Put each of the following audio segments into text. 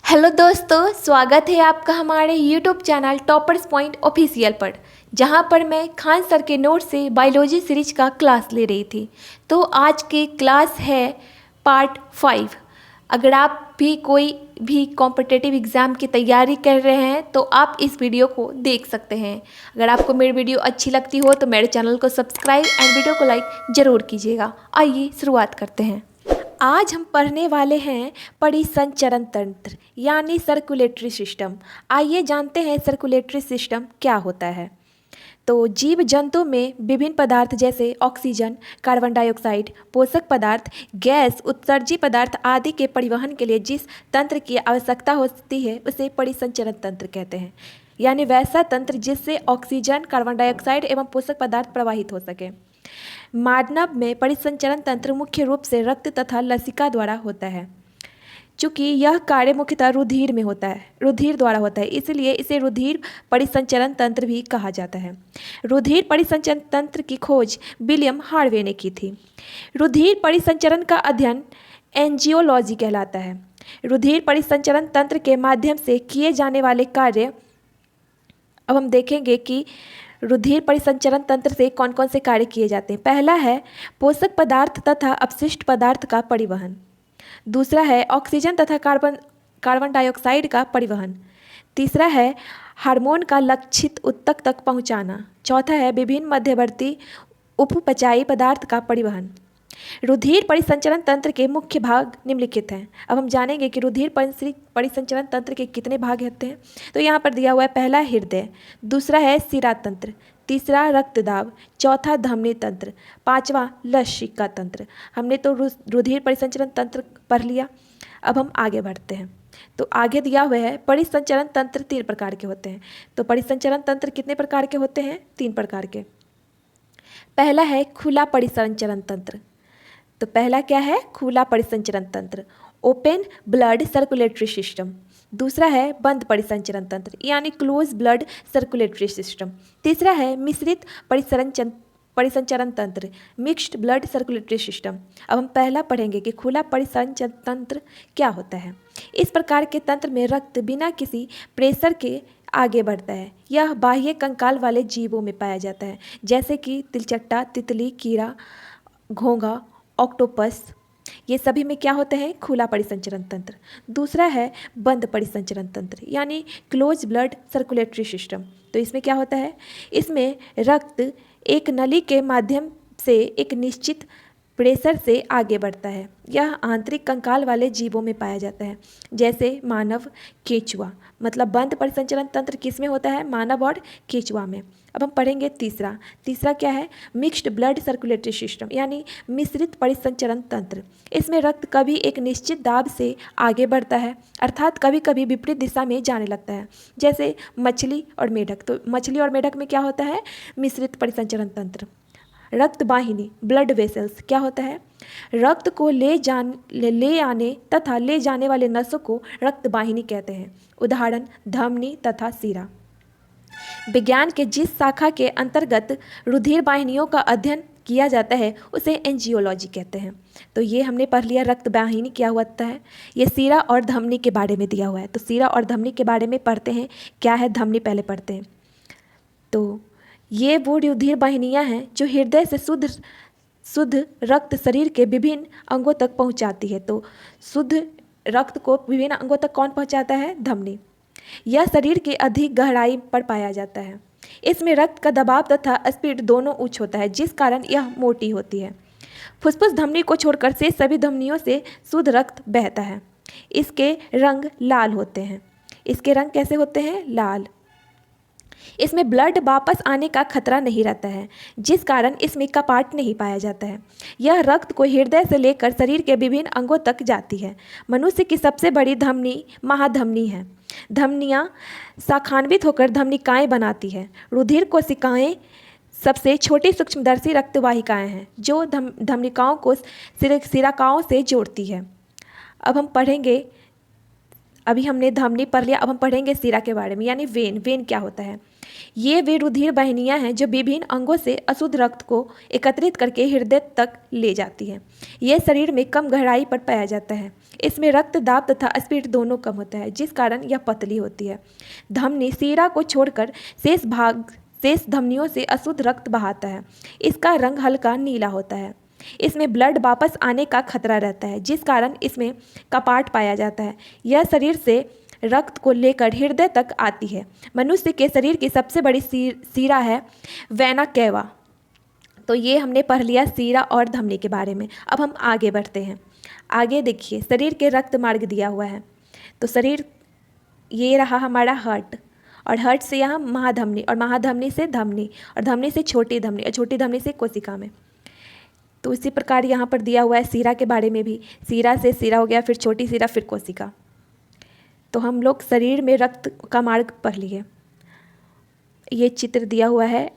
Hello दोस्तों, स्वागत है आपका हमारे YouTube channel toppers point official पर, जहां पर मैं खान सर के नोट से बायोलॉजी सीरीज का क्लास ले रही थी। तो आज की क्लास है पार्ट 5। अगर आप भी कोई भी कॉम्पिटिटिव एग्ज़ाम की तैयारी कर रहे हैं तो आप इस वीडियो को देख सकते हैं। अगर आपको मेरी वीडियो अच्छी लगती हो तो मेरे चैनल को सब्सक्राइब एंड वीडियो को लाइक ज़रूर कीजिएगा। आइए शुरुआत करते हैं। आज हम पढ़ने वाले हैं परिसंचरण तंत्र यानी सर्कुलेटरी सिस्टम। आइए जानते हैं सर्कुलेटरी सिस्टम क्या होता है। तो जीव जंतु में विभिन्न पदार्थ जैसे ऑक्सीजन, कार्बन डाइऑक्साइड, पोषक पदार्थ, गैस, उत्सर्जी पदार्थ आदि के परिवहन के लिए जिस तंत्र की आवश्यकता होती है उसे परिसंचरण तंत्र कहते हैं। यानी वैसा तंत्र जिससे ऑक्सीजन, कार्बन डाइऑक्साइड एवं पोषक पदार्थ प्रवाहित हो सके। मानव में परिसंचरण तंत्र मुख्य रूप से रक्त तथा लसिका द्वारा होता है। चूँकि यह कार्य मुख्यतः रुधिर में होता है, रुधिर द्वारा होता है, इसलिए इसे रुधिर परिसंचरण तंत्र भी कहा जाता है। रुधिर परिसंचरण तंत्र की खोज विलियम हार्वे ने की थी। रुधिर परिसंचरण का अध्ययन एंजियोलॉजी कहलाता है। रुधिर परिसंचरण तंत्र के माध्यम से किए जाने वाले कार्य, अब हम देखेंगे कि रुधिर परिसंचरण तंत्र से कौन कौन से कार्य किए जाते हैं। पहला है पोषक पदार्थ तथा अपशिष्ट पदार्थ का परिवहन। दूसरा है ऑक्सीजन तथा कार्बन डाइऑक्साइड का परिवहन। तीसरा है हार्मोन का लक्षित ऊतक तक पहुंचाना। चौथा है विभिन्न मध्यवर्ती उपपचायी पदार्थ का परिवहन। रुधिर परिसंचरण तंत्र के मुख्य भाग निम्नलिखित हैं। अब हम जानेंगे कि रुधिर परिसंचरण तंत्र के कितने भाग होते हैं। तो यहाँ पर दिया हुआ है, पहला हृदय, दूसरा है शिरा तंत्र, तीसरा रक्तदाब, चौथा धमनी तंत्र, पांचवा लसिका तंत्र। हमने तो रुधिर परिसंचरण तंत्र पढ़ लिया। अब हम आगे बढ़ते हैं। तो आगे दिया हुआ है परिसंचरण तंत्र 3 प्रकार के होते हैं। तो परिसंचरण तंत्र कितने प्रकार के होते हैं? 3 प्रकार के। पहला है खुला परिसंचरण तंत्र। तो पहला क्या है? खुला परिसंचरण तंत्र, ओपन ब्लड सर्कुलेटरी सिस्टम। दूसरा है बंद परिसंचरण तंत्र यानी क्लोज ब्लड सर्कुलेटरी सिस्टम। तीसरा है मिश्रित परिसंचरण तंत्र, मिक्स्ड ब्लड सर्कुलेटरी सिस्टम। अब हम पहला पढ़ेंगे कि खुला परिसंचरण तंत्र क्या होता है। इस प्रकार के तंत्र में रक्त बिना किसी प्रेशर के आगे बढ़ता है। यह बाह्य कंकाल वाले जीवों में पाया जाता है, जैसे कि तिलचट्टा, तितली, कीड़ा, घोंघा, ऑक्टोपस। ये सभी में क्या होते हैं? खुला परिसंचरण तंत्र। दूसरा है बंद परिसंचरण तंत्र यानी क्लोज ब्लड सर्कुलेटरी सिस्टम। तो इसमें क्या होता है? इसमें रक्त एक नली के माध्यम से एक निश्चित प्रेशर से आगे बढ़ता है। यह आंतरिक कंकाल वाले जीवों में पाया जाता है, जैसे मानव, केंचुआ। मतलब बंद परिसंचरण तंत्र किस में होता है? मानव और केंचुआ में। अब हम पढ़ेंगे तीसरा क्या है? मिक्स्ड ब्लड सर्कुलेटरी सिस्टम यानी मिश्रित परिसंचरण तंत्र। इसमें रक्त कभी एक निश्चित दाब से आगे बढ़ता है, अर्थात कभी कभी विपरीत दिशा में जाने लगता है, जैसे मछली और मेढक। तो मछली और मेढक में क्या होता है? मिश्रित परिसंचरण तंत्र। रक्त वाहिनी, ब्लड वेसल्स, क्या होता है? रक्त को ले आने तथा ले जाने वाले नसों को रक्त वाहिनी कहते हैं। उदाहरण धमनी तथा शिरा। विज्ञान के जिस शाखा के अंतर्गत रुधिर वाहिनियों का अध्ययन किया जाता है उसे एंजियोलॉजी कहते हैं। तो ये हमने पढ़ लिया रक्त वाहिनी क्या होता है। ये शिरा और धमनी के बारे में दिया हुआ है। तो शिरा और धमनी के बारे में पढ़ते हैं। क्या है धमनी पहले पढ़ते हैं। तो ये वो रुधिर वाहिनियाँ हैं जो हृदय से शुद्ध रक्त शरीर के विभिन्न अंगों तक पहुंचाती है। तो शुद्ध रक्त को विभिन्न अंगों तक कौन पहुंचाता है? धमनी। यह शरीर के अधिक गहराई पर पाया जाता है। इसमें रक्त का दबाव तथा स्पीड दोनों उच्च होता है, जिस कारण यह मोटी होती है। फुसफुस धमनी को छोड़कर से सभी धमनियों से शुद्ध रक्त बहता है। इसके रंग लाल होते हैं। इसके रंग कैसे होते हैं? लाल। इसमें ब्लड वापस आने का खतरा नहीं रहता है, जिस कारण इसमें कपाट नहीं पाया जाता है। यह रक्त को हृदय से लेकर शरीर के विभिन्न अंगों तक जाती है। मनुष्य की सबसे बड़ी धमनी महाधमनी है। धमनियाँ शाखान्वित होकर धमनिकाएँ बनाती है। रुधिर कोशिकाएँ सबसे छोटी सूक्ष्मदर्शी रक्तवाहिकाएँ हैं जो धमनिकाओं को सिराकाओं से जोड़ती है। अब हम पढ़ेंगे, अभी हमने धमनी पढ़ लिया, अब हम पढ़ेंगे शिरा के बारे में यानी वेन। वेन क्या होता है? ये वे रुधिर वाहिनियाँ हैं जो विभिन्न अंगों से अशुद्ध रक्त को एकत्रित करके हृदय तक ले जाती हैं। यह शरीर में कम गहराई पर पाया जाता है। इसमें रक्त दाब तथा स्पीड दोनों कम होता है, जिस कारण यह पतली होती है। धमनी सीरा को छोड़कर शेष धमनियों से अशुद्ध रक्त बहाता है। इसका रंग हल्का नीला होता है। इसमें ब्लड वापस आने का खतरा रहता है, जिस कारण इसमें कपाट पाया जाता है। यह शरीर से रक्त को लेकर हृदय तक आती है। मनुष्य के शरीर की सबसे बड़ी सीरा है वेना केवा। तो ये हमने पढ़ लिया सीरा और धमनी के बारे में। अब हम आगे बढ़ते हैं। आगे देखिए, शरीर के रक्त मार्ग दिया हुआ है। तो शरीर ये रहा हमारा हार्ट, और हार्ट से यहाँ महाधमनी, और महाधमनी से धमनी, और धमनी से छोटी धमनी, और छोटी धमनी से कोशिका में। तो इसी प्रकार यहाँ पर दिया हुआ है सीरा के बारे में भी। सीरा से सीरा हो गया, फिर छोटी सीरा, फिर कोशिका। तो हम लोग शरीर में रक्त का मार्ग पढ़ लिए। ये चित्र दिया हुआ है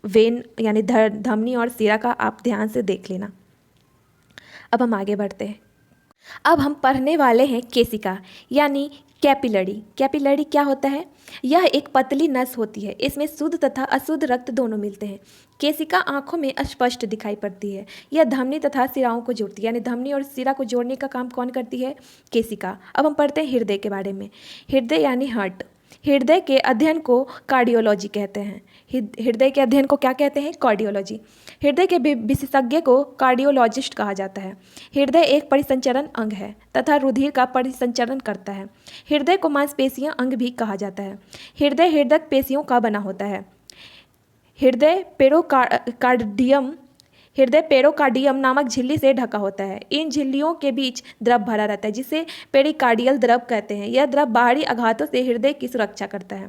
वेन यानी धमनी और सीरा का, आप ध्यान से देख लेना। अब हम आगे बढ़ते हैं। अब हम पढ़ने वाले हैं केशिका यानी कैपिलरी। कैपिलरी क्या होता है? यह एक पतली नस होती है। इसमें शुद्ध तथा अशुद्ध रक्त दोनों मिलते हैं। केशिका आंखों में स्पष्ट दिखाई पड़ती है। यह धमनी तथा सिराओं को जोड़ती है, यानी धमनी और सिरा को जोड़ने का काम कौन करती है? केशिका। अब हम पढ़ते हैं हृदय के बारे में। हृदय यानी हार्ट। हृदय के अध्ययन को कार्डियोलॉजी कहते हैं। हृदय के अध्ययन को क्या कहते हैं? कार्डियोलॉजी। हृदय के विशेषज्ञ को कार्डियोलॉजिस्ट कहा जाता है। हृदय एक परिसंचरण अंग है तथा रुधिर का परिसंचरण करता है। हृदय को मांसपेशियां अंग भी कहा जाता है। हृदय हृदय पेशियों का बना होता है। हृदय पेरोकार्डियम नामक झिल्ली से ढका होता है। इन झिल्लियों के बीच द्रव भरा रहता है, जिसे पेरिकार्डियल द्रव कहते हैं। यह द्रव बाहरी आघातों से हृदय की सुरक्षा करता है।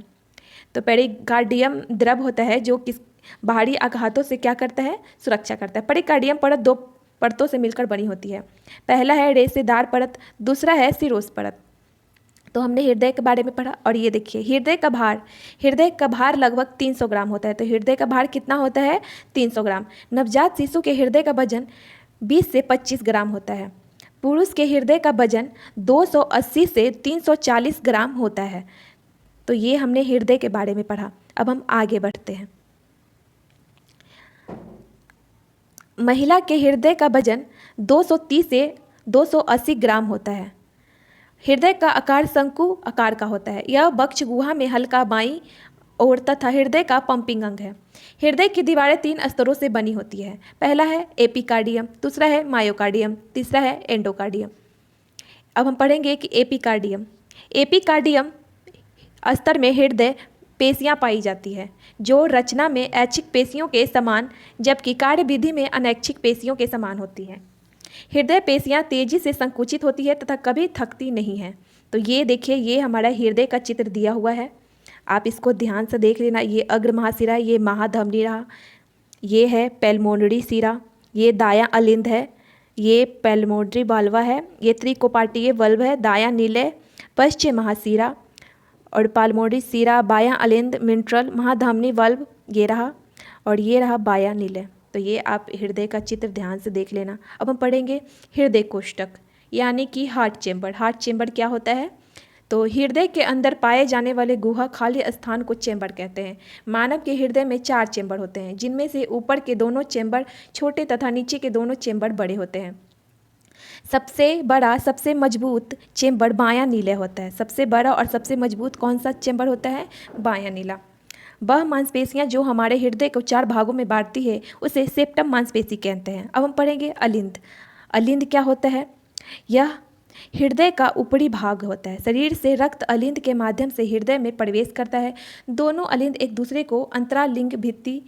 तो पेरिकार्डियम द्रव होता है जो किस बाहरी आघातों से क्या करता है? सुरक्षा करता है। पेरिकार्डियम परत दो परतों से मिलकर बनी होती है। पहला है रेशेदार परत, दूसरा है सिरोस परत। तो हमने हृदय के बारे में पढ़ा। और ये देखिए हृदय का भार लगभग 300 ग्राम होता है। तो हृदय का भार कितना होता है? 300 ग्राम। नवजात शिशु के हृदय का वजन 20 से 25 ग्राम होता है। पुरुष के हृदय का वजन 280 से 340 ग्राम होता है। तो ये हमने हृदय के बारे में पढ़ा। अब हम आगे बढ़ते हैं। महिला के हृदय का वजन 230 से 280 ग्राम होता है। हृदय का आकार शंकु आकार का होता है। यह वक्ष गुहा में हल्का बाईं ओर तथा हृदय का पंपिंग अंग है। हृदय की दीवारें 3 स्तरों से बनी होती है। पहला है एपिकार्डियम, दूसरा है मायोकार्डियम, तीसरा है एंडोकार्डियम। अब हम पढ़ेंगे कि एपिकार्डियम स्तर में हृदय पेशियां पाई जाती है, जो रचना में ऐच्छिक पेशियों के समान जबकि कार्यविधि में अनैच्छिक पेशियों के समान होती हैं। हृदय पेशियां तेजी से संकुचित होती है तथा कभी थकती नहीं है। तो ये देखिए, ये हमारा हृदय का चित्र दिया हुआ है, आप इसको ध्यान से देख लेना। ये अग्र महाशिरा, ये महाधमनी रहा, ये है पेल्मोनरी शिरा, ये दायां अलिंद है, ये पेल्मोनरी बाल्वा है, ये त्रिकोपाटीय वल्व है, दायां नीले पश्चिम महाशिरा और पाल्मोनरी शिरा, बायां अलिंद मिंट्रल महाधमनी वल्व ये रहा, और ये रहा बायां नीले। तो ये आप हृदय का चित्र ध्यान से देख लेना। अब हम पढ़ेंगे हृदय कोष्ठक यानी कि हार्ट चेम्बर। हार्ट चेम्बर क्या होता है? तो हृदय के अंदर पाए जाने वाले गुहा खाली स्थान को चेम्बर कहते हैं। मानव के हृदय में 4 चेम्बर होते हैं, जिनमें से ऊपर के दोनों चेम्बर छोटे तथा नीचे के दोनों चेम्बर बड़े होते हैं। सबसे बड़ा सबसे मजबूत चेम्बर बायां नीले होता है। सबसे बड़ा और सबसे मजबूत कौन सा चेम्बर होता है? बायां नीला। वह मांसपेशियां जो हमारे हृदय को 4 भागों में बांटती है उसे सेप्टम मांसपेशी कहते हैं। अब हम पढ़ेंगे अलिंद। अलिंद क्या होता है? यह हृदय का ऊपरी भाग होता है। शरीर से रक्त अलिंद के माध्यम से हृदय में प्रवेश करता है। दोनों अलिंद एक दूसरे को अंतरालिंग भित्ति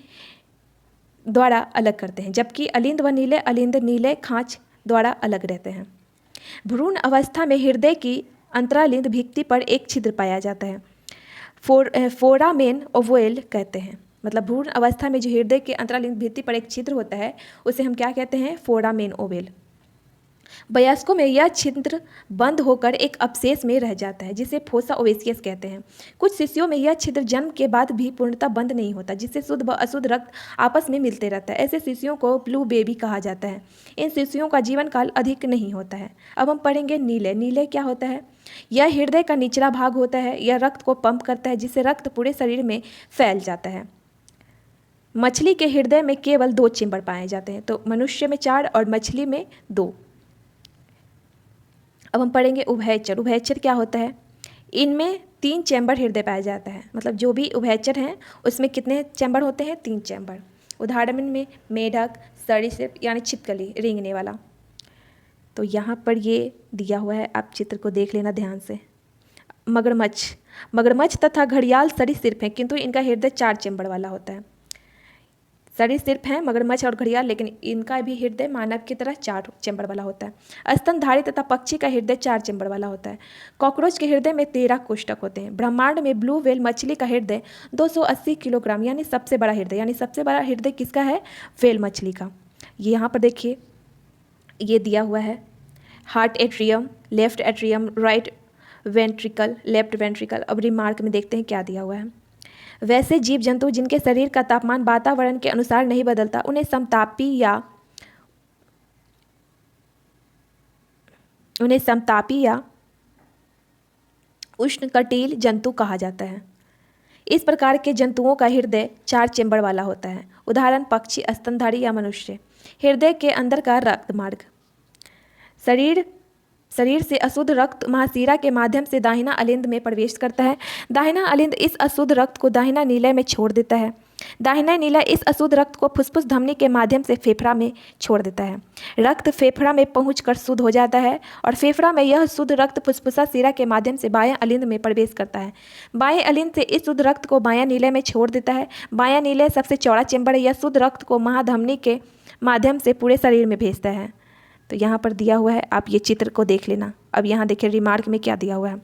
द्वारा अलग करते हैं, जबकि अलिंद व नीले अलिंद नीले खांच द्वारा अलग रहते हैं। भ्रूण अवस्था में हृदय की अंतरालिंद भित्ति पर एक छिद्र पाया जाता है, फोरामेन ओवल कहते हैं। मतलब भ्रूण अवस्था में जो हृदय के अंतरालिंद भित्ति पर एक छिद्र होता है उसे हम क्या कहते हैं? Foramen Oval. वयस्कों में यह छिद्र बंद होकर एक अपशेष में रह जाता है जिसे फोसा ओवेसियस कहते हैं। कुछ शिशुओं में यह छिद्र जन्म के बाद भी पूर्णतः बंद नहीं होता, जिससे शुद्ध व अशुद्ध रक्त आपस में मिलते रहता है। ऐसे शिशुओं को ब्लू बेबी कहा जाता है। इन शिशुओं का जीवन काल अधिक नहीं होता है। अब हम पढ़ेंगे नीले। नीले क्या होता है? यह हृदय का निचला भाग होता है। यह रक्त को पंप करता है, जिससे रक्त पूरे शरीर में फैल जाता है। मछली के हृदय में केवल 2 चेम्बर पाए जाते हैं, तो मनुष्य में 4 और मछली में 2। अब हम पढ़ेंगे उभयचर। उभयचर क्या होता है? इनमें 3 चैम्बर हृदय पाया जाता है। मतलब जो भी उभयचर हैं उसमें कितने चैम्बर होते हैं? 3 चैम्बर। उदाहरण में मेढक, सरीसृप यानी छिपकली, रेंगने वाला। तो यहाँ पर ये दिया हुआ है, आप चित्र को देख लेना ध्यान से। मगरमच्छ। मगरमच्छ तथा घड़ियाल सरीसृप हैं, किंतु इनका हृदय 4 चैम्बर वाला होता है। सरीसृप हैं मगरमच्छ और घड़ियाल, लेकिन इनका भी हृदय मानव की तरह 4 चैम्बर वाला होता है। स्तनधारी तथा पक्षी का हृदय 4 चैम्बर वाला होता है। कॉकरोच के हृदय में 13 कोष्ठक होते हैं। ब्रह्मांड में ब्लू व्हेल मछली का हृदय 280 किलोग्राम यानी सबसे बड़ा हृदय, यानी सबसे बड़ा हृदय किसका है? व्हेल मछली का। ये यहाँ पर देखिए, ये दिया हुआ है। Heart atrium, left atrium, right ventricle, left ventricle. अब रिमार्क में देखते हैं क्या दिया हुआ है। वैसे जीव जंतु जिनके शरीर का तापमान वातावरण के अनुसार नहीं बदलता, उन्हें समतापी या उष्णकटिल जंतु कहा जाता है। इस प्रकार के जंतुओं का हृदय 4 चैम्बर वाला होता है। उदाहरण पक्षी, स्तनधारी या मनुष्य। हृदय के अंदर का रक्त मार्ग। शरीर से अशुद्ध रक्त महाशिरा के माध्यम से दाहिना अलिंद में प्रवेश करता है। दाहिना अलिंद इस अशुद्ध रक्त को दाहिना नीलय में छोड़ देता है। दाहिना नीलय इस अशुद्ध रक्त को फुफ्फुस धमनी के माध्यम से फेफड़ा में छोड़ देता है। रक्त फेफड़ा में पहुंचकर शुद्ध हो जाता है और फेफड़ा में यह शुद्ध रक्त फुफ्फुसा शिरा के माध्यम से बायां अलिंद में प्रवेश करता है। बाएं अलिंद से इस शुद्ध रक्त को बायां नीलय में छोड़ देता है। बायां नीलय सबसे चौड़ा चैम्बर है। यह शुद्ध रक्त को महाधमनी के माध्यम से पूरे शरीर में भेजता है। तो यहाँ पर दिया हुआ है, आप ये चित्र को देख लेना। अब यहाँ देखिए रिमार्क में क्या दिया हुआ है।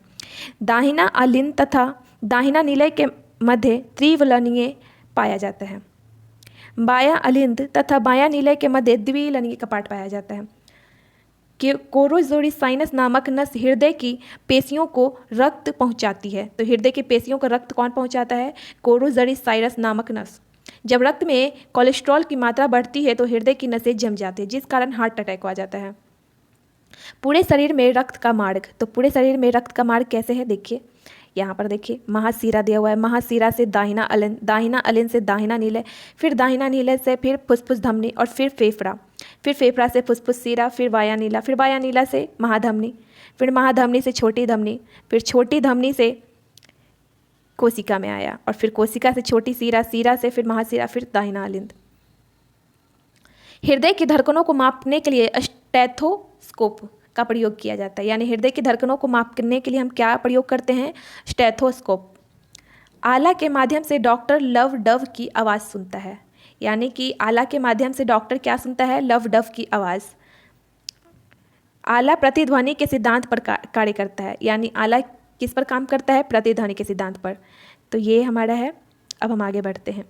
दाहिना अलिंद तथा दाहिना नीलय के मध्य त्रिविलनीय पाया जाता है। बायां अलिंद तथा बायां नीलय के मध्य द्विलिंगीय कपाट पाया जाता है। कि कोरोज़ोरी साइनस नामक नस हृदय की पेशियों को रक्त पहुंचाती है। तो हृदय की पेशियों को रक्त कौन पहुंचाता है? कोरोज़ोरी साइनस नामक नस। जब रक्त में कोलेस्ट्रॉल की मात्रा बढ़ती है तो हृदय की नसें जम जाती है, जिस कारण हार्ट अटैक आ जाता है। पूरे शरीर में रक्त का मार्ग। तो पूरे शरीर में रक्त का मार्ग कैसे है? देखिए यहाँ पर देखिए, महाशिरा दिया हुआ है। महाशिरा से दाहिना अलिंद से दाहिना नीलय, फिर दाहिना नीलय से फिर फुफ्फुस धमनी और फिर फेफड़ा, फिर फेफड़ा से फुफ्फुस शिरा, फिर वाया नीला, फिर वाया नीला से महाधमनी, फिर महाधमनी से छोटी धमनी, फिर छोटी धमनी से कोशिका में आया और फिर कोशिका से छोटी शिरा, शिरा से फिर महाशिरा, फिर दाहिना अलिंद। हृदय की धड़कनों को मापने के लिए स्टेथोस्कोप का प्रयोग किया जाता है। यानी हृदय की धड़कनों को मापने के लिए हम क्या प्रयोग करते हैं? स्टेथोस्कोप। आला के माध्यम से डॉक्टर लव डव की आवाज़ सुनता है। यानी कि आला के माध्यम से डॉक्टर क्या सुनता है? लव डव की आवाज़। आला प्रतिध्वनि के सिद्धांत पर कार्य करता है। यानी आला किस पर काम करता है? प्रतिध्वनि के सिद्धांत पर। तो ये हमारा है। अब हम आगे बढ़ते हैं।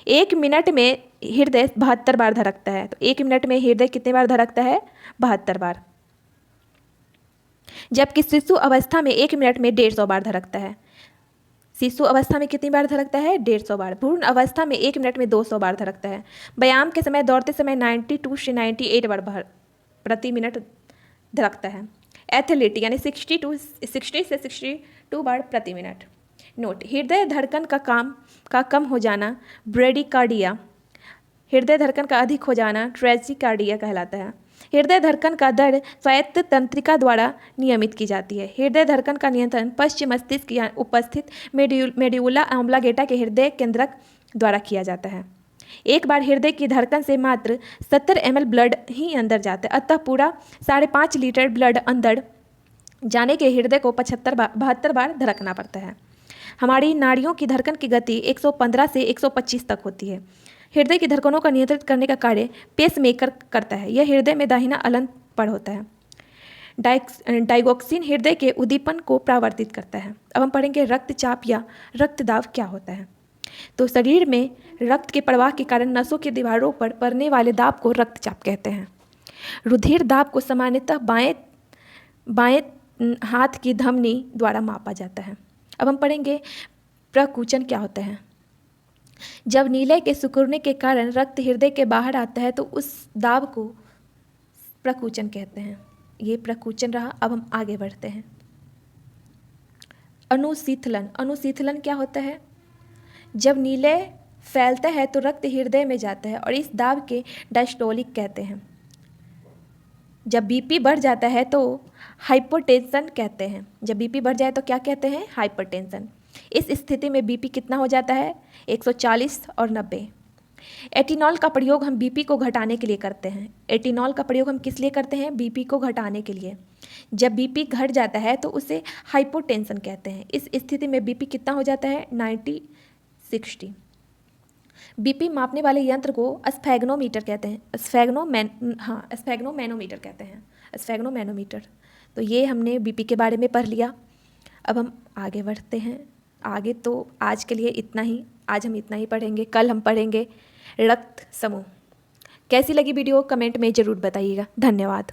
1 मिनट में हृदय 72 बार धड़कता है। तो 1 मिनट में हृदय कितने बार धड़कता है? 72 बार। जबकि शिशु अवस्था में 1 मिनट में 150 बार धड़कता है। शिशु अवस्था में कितनी बार धड़कता है? 150 बार। भ्रूण अवस्था में 1 मिनट में 200 बार धड़कता है। व्यायाम के समय, दौड़ते समय 92 से 98 बार प्रति मिनट धड़कता है। एथलीट यानी 60 से 62 बार प्रति मिनट। नोट, हृदय धड़कन का कम हो जाना ब्रेडिकार्डिया, हृदय धड़कन का अधिक हो जाना ट्रेजिकार्डिया कहलाता है। हृदय धड़कन का दर स्वायत्त तंत्रिका द्वारा नियमित की जाती है। हृदय धड़कन का नियंत्रण पश्चिम मस्तिष्क या उपस्थित मेड्यूला ऑब्लांगेटा के हृदय केंद्रक द्वारा किया जाता है। एक बार हृदय की धड़कन से मात्र 70 ml ब्लड ही अंदर जाता है, अतः पूरा 5.5 लीटर ब्लड अंदर जाने के हृदय को 72 बार धड़कना पड़ता है। हमारी नाड़ियों की धड़कन की गति 115 से 125 तक होती है। हृदय की धड़कनों का नियंत्रित करने का कार्य पेसमेकर करता है। यह हृदय में दाहिना अलिंद पर होता है। डाइगोक्सिन हृदय के उद्दीपन को प्रवर्तित करता है। अब हम पढ़ेंगे रक्तचाप या रक्तदाब क्या होता है। तो शरीर में रक्त के प्रवाह के कारण नसों की दीवारों पर पड़ने वाले दाब को रक्तचाप कहते हैं। रुधिर दाब को सामान्यतः बाएं हाथ की धमनी द्वारा मापा जाता है। अब हम पढ़ेंगे प्रकुचन क्या होता है। जब नीले के सिकुड़ने के कारण रक्त हृदय के बाहर आता है तो उस दाब को प्रकुचन कहते हैं। ये प्रकुचन रहा। अब हम आगे बढ़ते हैं। अनुशीतलन। अनुशीतलन क्या होता है? जब नीले फैलता है तो रक्त हृदय में जाता है और इस दाब के डायस्टोलिक कहते हैं। जब बीपी बढ़ जाता है तो हाइपोटेंशन कहते हैं। जब बीपी बढ़ जाए तो क्या कहते हैं? हाइपरटेंशन। इस स्थिति में बीपी कितना हो जाता है? 140 और 90। एटिनॉल का प्रयोग हम बीपी को घटाने के लिए करते हैं। एटिनॉल का प्रयोग हम किस लिए करते हैं? बीपी को घटाने के लिए। जब बीपी घट जाता है तो उसे हाइपोटेंशन कहते हैं। इस स्थिति में बीपी कितना हो जाता है? 90-60। बीपी मापने वाले यंत्र को स्फैग्नोमीटर कहते हैं। स्फैग्नोमैनोमीटर कहते हैं। स्फैग्नोमैनोमीटर। तो ये हमने बीपी के बारे में पढ़ लिया। अब हम आगे बढ़ते हैं। आगे तो आज के लिए इतना ही। आज हम इतना ही पढ़ेंगे। कल हम पढ़ेंगे रक्त समूह। कैसी लगी वीडियो कमेंट में ज़रूर बताइएगा। धन्यवाद।